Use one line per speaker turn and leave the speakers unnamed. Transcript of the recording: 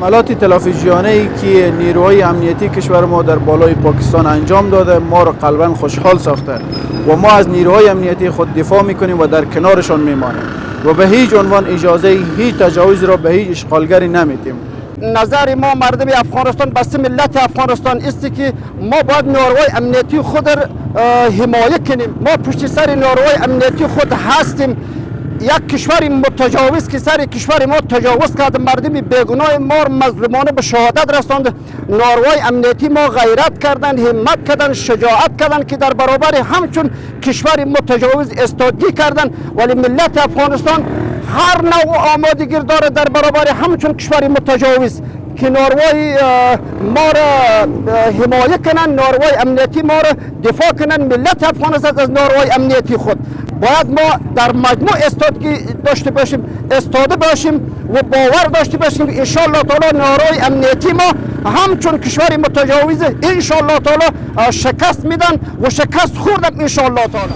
حملات تلافیزیانه ای که نیروهای امنیتی کشور ما در بالای پاکستان انجام داده ما را قلبا خوشحال ساخته و ما از نیروهای امنیتی خود دفاع میکنیم و در کنارشان میمانیم و به هیچ عنوان اجازه هیچ تجاوز را به هیچ اشغالگری نمیدیم.
نظر ما مردم افغانستان بس ملت افغانستان است که ما باید نیروهای امنیتی خود را حمایت کنیم. ما پشت سر نیروهای امنیتی خود هستیم. یک کشور متجاوز که سر کشور ما تجاوز کرد، مردم بیگناه ما مظلومانه به شهادت رساند. نیروهای امنیتی ما غیرت کردند، همت کردند، شجاعت کردند که در برابر همچون کشور متجاوز ایستادگی کردند. ولی ملت افغانستان هر نوع آمادگی داره در برابر همچون کشور متجاوز که نیروهای ما را حمایت کنند، نیروهای امنیتی ما را دفاع کنند. ملت افغانستان از نیروهای امنیتی خود باید ما در مجموع استادگی داشته باشیم، استاده باشیم و باور داشته باشیم ان شاء الله تعالی نیروهای امنیتی ما همچون کشور متجاوز ان شاء الله تعالی شکست میدن و شکست خوردن ان شاء الله تعالی.